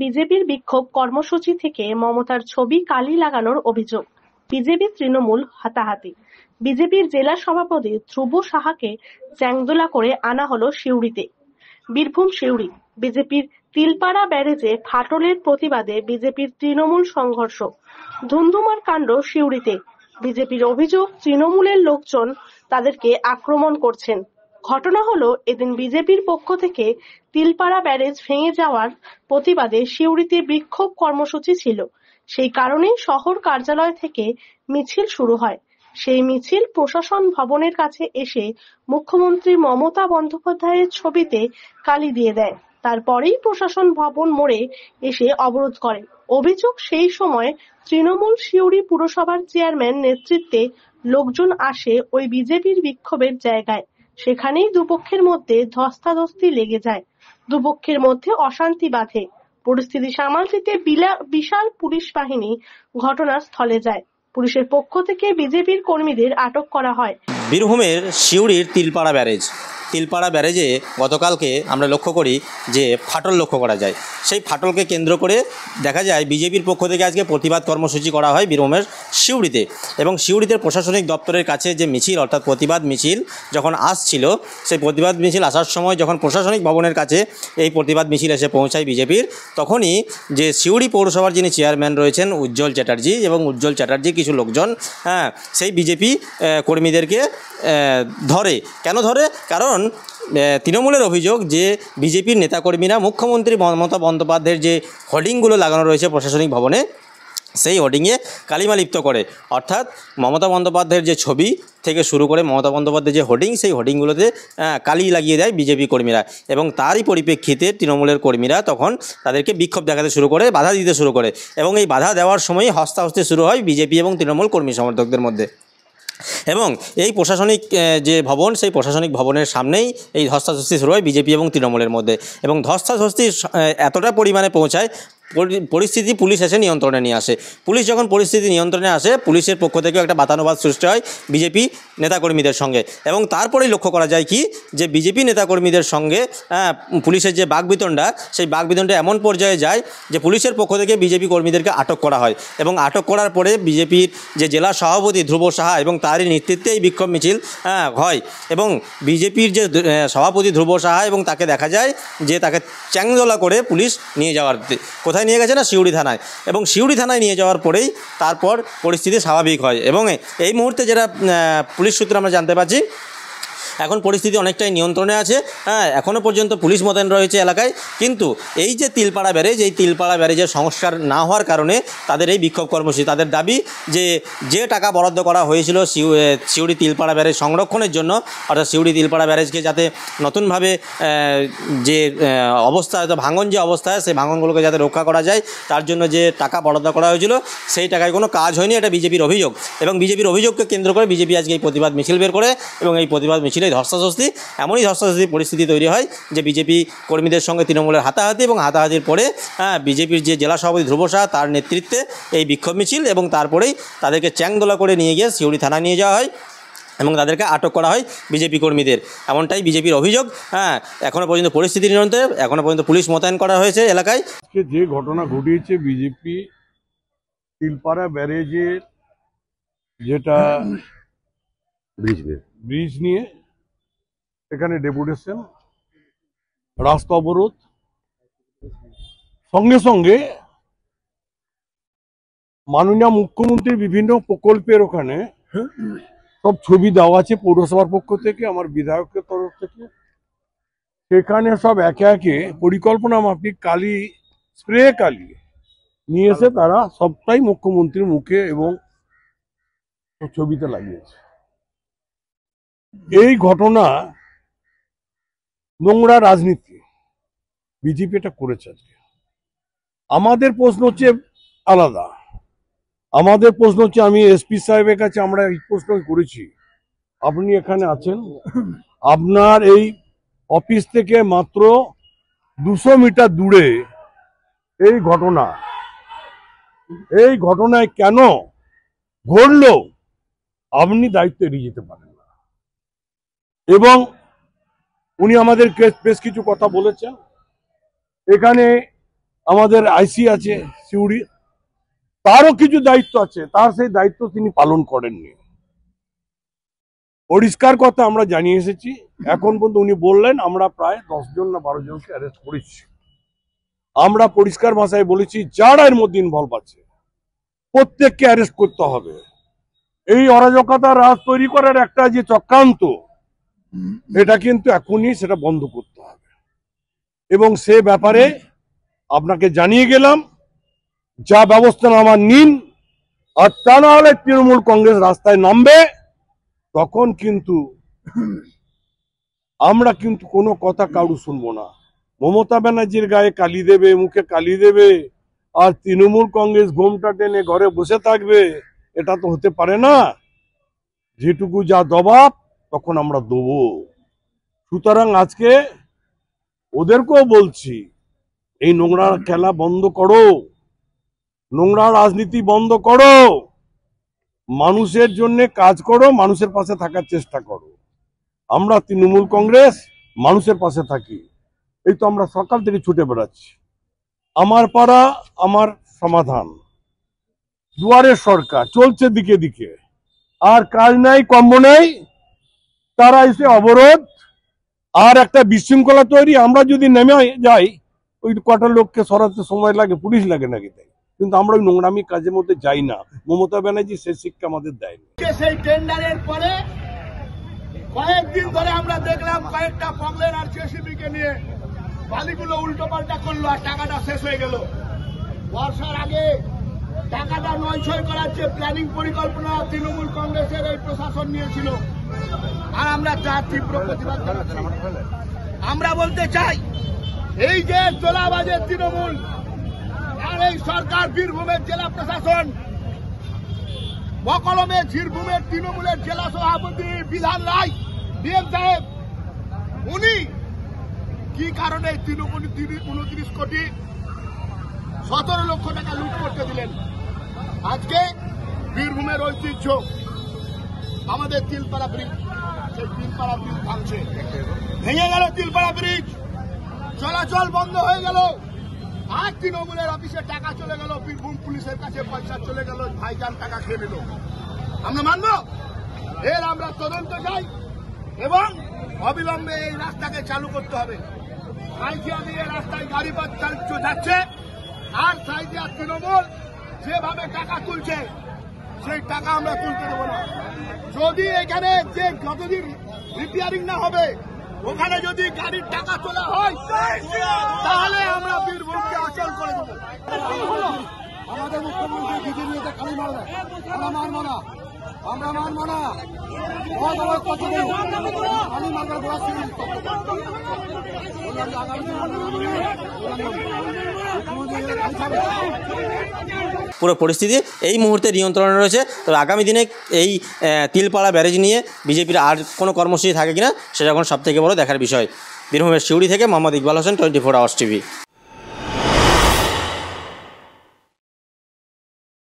বিজেপির বিক্ষোভ কর্মসূচি থেকে মমতার ছবি কালি লাগানোর অভিযোগ। বিজেপি তৃণমূল হাতাহাতি। বিজেপির জেলা সভাপতি ধ্রুব সাহাকে চ্যাংদোলা করে আনা হলো সিউড়িতে। বীরভূম সিউড়ি। বিজেপির তিলপাড়া ব্যারেজে ফাটলের প্রতিবাদে বিজেপির তৃণমূল সংঘর্ষ। ধুন্ধুমার কাণ্ড সিউড়িতে। বিজেপির অভিযোগ তৃণমূলের লোকজন তাদেরকে আক্রমণ করছেন। ঘটনা হলো এদিন বিজেপির পক্ষ থেকে তিলপাড়া ব্যারেজ ভেঙে যাওয়ার প্রতিবাদে সিউড়িতে বিক্ষোভ কর্মসূচি ছিল। সেই কারণেই শহর কার্যালয় থেকে মিছিল শুরু হয়। সেই মিছিল প্রশাসন ভবনের কাছে এসে মুখ্যমন্ত্রী মমতা বন্দ্যোপাধ্যায়ের ছবিতে কালি দিয়ে দেয়। তারপরেই প্রশাসন ভবন মোড়ে এসে অবরোধ করে। অভিযোগ, সেই সময় তৃণমূল সিউড়ি পুরসভার চেয়ারম্যান নেতৃত্বে লোকজন আসে ওই বিজেপির বিক্ষোভের জায়গায়। সেখানেই দুপক্ষের মধ্যে ধস্তাধস্তি লেগে যায়। দুপক্ষের মধ্যে অশান্তি বাধে। পরিস্থিতি সামাল দিতে বিশাল পুলিশ বাহিনী ঘটনাস্থলে যায়। পুলিশের পক্ষ থেকে বিজেপির কর্মীদের আটক করা হয়। বীরভূমের সিউড়ির তিলপাড়া ব্যারেজে গতকালকে আমরা লক্ষ্য করি যে ফাটল লক্ষ্য করা যায়। সেই ফাটলকে কেন্দ্র করে দেখা যায় বিজেপির পক্ষ থেকে আজকে প্রতিবাদ কর্মসূচি করা হয় বীরভূমের সিউড়িতে। এবং সিউড়িতে প্রশাসনিক দপ্তরের কাছে যে মিছিল, অর্থাৎ প্রতিবাদ মিছিল যখন আসছিল, সেই প্রতিবাদ মিছিল আসার সময় যখন প্রশাসনিক ভবনের কাছে এই প্রতিবাদ মিছিল এসে পৌঁছায় বিজেপির, তখনই যে সিউড়ি পৌরসভার যিনি চেয়ারম্যান রয়েছেন উজ্জ্বল চ্যাটার্জি এবং উজ্জ্বল চ্যাটার্জি কিছু লোকজন সেই বিজেপি কর্মীদেরকে ধরে। কেন ধরে? কারণ তৃণমূলের অভিযোগ যে বিজেপির নেতাকর্মীরা মুখ্যমন্ত্রী মমতা বন্দ্যোপাধ্যায়ের যে হোর্ডিংগুলো লাগানো রয়েছে প্রশাসনিক ভবনে, সেই হোর্ডিংয়ে কালিমা লিপ্ত করে। অর্থাৎ মমতা বন্দ্যোপাধ্যায়ের যে ছবি থেকে শুরু করে মমতা বন্দ্যোপাধ্যায়ের যে হোর্ডিং, সেই হোর্ডিংগুলোতে কালি লাগিয়ে দেয় বিজেপি কর্মীরা। এবং তারই পরিপ্রেক্ষিতে তৃণমূলের কর্মীরা তখন তাদেরকে বিক্ষোভ দেখাতে শুরু করে, বাধা দিতে শুরু করে। এবং এই বাধা দেওয়ার সময়ই হস্তাহস্তি শুরু হয় বিজেপি এবং তৃণমূল কর্মী সমর্থকদের মধ্যে। এবং এই প্রশাসনিক যে ভবন, সেই প্রশাসনিক ভবনের সামনেই এই ধস্তাধস্তি শুরু হয় বিজেপি এবং তৃণমূলের মধ্যে। এবং ধস্তাধস্তি এতটা পরিমাণে পৌঁছায়, পরিস্থিতি পুলিশ এসে নিয়ন্ত্রণে নিয়ে আসে। পুলিশ যখন পরিস্থিতি নিয়ন্ত্রণে আসে, পুলিশের পক্ষ থেকেও একটা বাতানুবাদ সৃষ্টি হয় বিজেপি নেতাকর্মীদের সঙ্গে। এবং তারপরেই লক্ষ্য করা যায় কি, যে বিজেপি নেতাকর্মীদের সঙ্গে পুলিশের যে বাকবিতণ্ডা, সেই বাকবিতণ্ডা এমন পর্যায়ে যায় যে পুলিশের পক্ষ থেকে বিজেপি কর্মীদেরকে আটক করা হয়। এবং আটক করার পরে বিজেপির যে জেলা সভাপতি ধ্রুব সাহা এবং তারই নেতৃত্বে এই বিক্ষোভ মিছিল হয়। এবং বিজেপির যে সভাপতি ধ্রুব সাহা, এবং তাকে দেখা যায় যে তাকে চ্যাংদোলা করে পুলিশ নিয়ে যাওয়ার, কোথায় নিয়ে গেছে না, সিউড়ি থানায়। এবং সিউড়ি থানায় নিয়ে যাওয়ার পরেই তারপর পরিস্থিতি স্বাভাবিক হয়। এবং এই মুহূর্তে যেটা পুলিশ সূত্রে আমরা জানতে পারছি, এখন পরিস্থিতি অনেকটাই নিয়ন্ত্রণে আছে। এখনও পর্যন্ত পুলিশ মোতায়েন রয়েছে এলাকায়। কিন্তু এই যে তিলপাড়া ব্যারেজ, এই তিলপাড়া ব্যারেজের সংস্কার না হওয়ার কারণে তাদের এই বিক্ষোভ কর্মসূচি। তাদের দাবি যে টাকা বরাদ্দ করা হয়েছিল সিউড়ি তিলপাড়া ব্যারেজ সংরক্ষণের জন্য, অর্থাৎ সিউড়ি তিলপাড়া ব্যারেজকে যাতে নতুনভাবে যে অবস্থা, ভাঙন যে অবস্থায়, সেই ভাঙনগুলোকে যাতে রক্ষা করা যায়, তার জন্য যে টাকা বরাদ্দ করা হয়েছিল সেই টাকায় কোনো কাজ হয়নি, এটা বিজেপির অভিযোগ। এবং বিজেপির অভিযোগকে কেন্দ্র করে বিজেপি আজকে এই প্রতিবাদ মিছিল বের করে। এবং এই প্রতিবাদ মিছিলে ধস্তাধস্তি, এমনই ধস্তাধস্তি পরিস্থিতি তৈরি হয় যে বিজেপি কর্মীদের সঙ্গে তৃণমূলের হাতাহাতি, এবং হাতাহাতির পরে বিজেপির যে জেলা সভাপতি ধ্রুব সাহা, তার নেতৃত্বে এই বিক্ষোভ মিছিল। এবং তারপরেই তাদেরকে চ্যাংদোলা করে নিয়ে গিয়ে সিউড়ি থানায় নিয়ে যাওয়া হয় এবং তাদেরকে আটক করা হয় বিজেপি কর্মীদের। এমনটাই বিজেপির অভিযোগ। এখনও পর্যন্ত পরিস্থিতি নিয়ন্ত্রণে, এখনও পর্যন্ত পুলিশ মোতায়েন করা হয়েছে এলাকায়। যে ঘটনা ঘটিয়েছে বিজেপি তিলপাড়া ব্যারেজের যেটা ব্রিজ নিয়ে, এখানে ডেপুটেশন, রাস্তা অবরোধ, সঙ্গে সঙ্গে মাননীয় মুখ্যমন্ত্রীর বিভিন্ন প্রকল্পের ওখানে সব ছবি দেওয়া আছে পৌরসভার পক্ষ থেকে, আমার বিধায়কের তরফ থেকে। সেখানে সব একে একে পরিকল্পনা মাফিক কালি, স্প্রে কালি নিয়ে এসে তারা সবটাই মুখ্যমন্ত্রীর মুখে এবং ছবিতে লাগিয়েছে। এই ঘটনা নোংরা রাজনীতি বিজেপি এটা করেছে। আজকে আমাদের প্রশ্ন হচ্ছে আলাদা। আমাদের প্রশ্ন হচ্ছে, আমি এসপি সাহেবের কাছে আমরা এই প্রশ্ন করেছি, আপনি এখানে আছেন, আপনার এই অফিস থেকে মাত্র 200 মিটার দূরে এই ঘটনায় কেন ঘটলো আপনি দায়িত্ব এড়িয়ে যেতে পারেন না। এবং উনি আমাদের বেশ কিছু কথা বলেছেন। এখানে আমাদের আইসি আছে সিউড়ি, তারও কিছু দায়িত্ব আছে, তার সেই দায়িত্ব তিনি পালন করেননি। পরিষ্কার কথা আমরা জানিয়ে এসেছি, এখন পর্যন্ত উনি বললেন আমরা প্রায় 10 জন না 12 জনকে অ্যারেস্ট করেছি। আমরা পরিষ্কার ভাষায় বলেছি যারা এর মধ্যে ইনভলভ আছে প্রত্যেককে অ্যারেস্ট করতে হবে। এই অরাজকতা রাজ তৈরি করার একটা যে চক্রান্ত, এটা কিন্তু এখনই সেটা বন্ধ করতে হবে এবং সে ব্যাপারে আপনাকে জানিয়ে গেলাম, যা ব্যবস্থা নেওয়ার নিন। আর তা না হলে তৃণমূল কংগ্রেস রাস্তায় নামবে, তখন কিন্তু আমরা কিন্তু কোনো কথা কারু শুনবো না। মমতা ব্যানার্জির গায়ে কালি দেবে, মুখে কালি দেবে, আর তৃণমূল কংগ্রেস ঘোমটা টেনে ঘরে বসে থাকবে, এটা তো হতে পারে না। যেটুকু যা জবাব তখন আমরা দেবো। সুতরাং আজকে ওদেরকেও বলছি, এই নোংরা খেলা বন্ধ করো, নোংরা রাজনীতি বন্ধ করো, মানুষের জন্য কাজ করো, মানুষের পাশে থাকার চেষ্টা করো। আমরা তৃণমূল কংগ্রেস মানুষের পাশে থাকি, এই তো আমরা সকাল থেকে ছুটে বেড়াচ্ছি। আমার পাড়া আমার সমাধান, দুয়ারের সরকার চলছে দিকে দিকে, আর কাজ নাই কম্ম নেই, তারা এসে অবরোধ আর একটা বিশৃঙ্খলা তৈরি। আমরা যদি নেমে যাই, ওই কটা লোককে সরাতে সময় লাগে, পুলিশ লাগে নাকি তাই, কিন্তু আমরা ওই নোংরামি কাজের মধ্যে যাই না। মমতা ব্যানার্জি সেই শিক্ষা আমাদের দেয়নি। সেই টেন্ডারের পরে কয়েকদিন ধরে আমরা দেখলাম কয়েকটা পগলের আর জেসিবি কে নিয়ে বালিগুলো উল্টো পাল্টা করলো আর টাকাটা শেষ হয়ে গেল। বর্ষার আগে টাকাটা নয়ছয় করার যে প্ল্যানিং পরিকল্পনা তৃণমূল কংগ্রেসের এই প্রশাসন নিয়েছিল, আর আমরা তার তীব্র প্রতিবাদ জানাচ্ছি। আমরা বলতে চাই, এই যে তোলাবাজের তৃণমূল আর এই সরকার, বীরভূমের জেলা প্রশাসন, বকলমে বীরভূমের তৃণমূলের জেলা সভাপতি বিধান রায় ডিএম সাহেব, উনি কি কারণে 29 কোটি 17 লক্ষ টাকা লুট করতে দিলেন? আজকে বীরভূমের ঐতিহ্য আমাদের তিলপাড়া ব্রিজ, সেই তিলপাড়া ব্রিজ ভাঙছে, ভেঙে গেল তিলপাড়া ব্রিজ, চলাচল বন্ধ হয়ে গেল। আর তৃণমূলের অফিসে টাকা চলে গেল, বীরভূম পুলিশের কাছে পয়সা চলে গেল, ভাইজান টাকা খেয়ে নিল। আমরা মানব? এর আমরা তদন্ত চাই এবং অবিলম্বে এই রাস্তাকে চালু করতে হবে। সাইজিয়া দিয়ে রাস্তায় গাড়ি যাচ্ছে, আর সাইজিয়া তৃণমূল যেভাবে টাকা তুলছে, সেই টাকা আমরা তুলতে দেবো না। যদি এখানে যে যতদিন রিপেয়ারিং না হবে, ওখানে যদি গাড়ির টাকা তোলা হয়, তাহলে আমরা বীরভূমকে অচল করে দেবো। আমাদের মুখ্যমন্ত্রী দিদির মেয়েতে খালি মারবে, আমরা মানবো না, আমরা মানবো না। খালি মারবে গোড়া ছিল। পুরো পরিস্থিতি এই মুহূর্তে নিয়ন্ত্রণে রয়েছে। তবে আগামী দিনে এই তিলপাড়া ব্যারেজ নিয়ে বিজেপির আর কোনো কর্মসূচি থাকে কিনা, সেটা এখন সবথেকে বড় দেখার বিষয়। বীরভূমের সিউড়ি থেকে মোহাম্মদ ইকবাল হোসেন, 24 আওয়ার্স টিভি।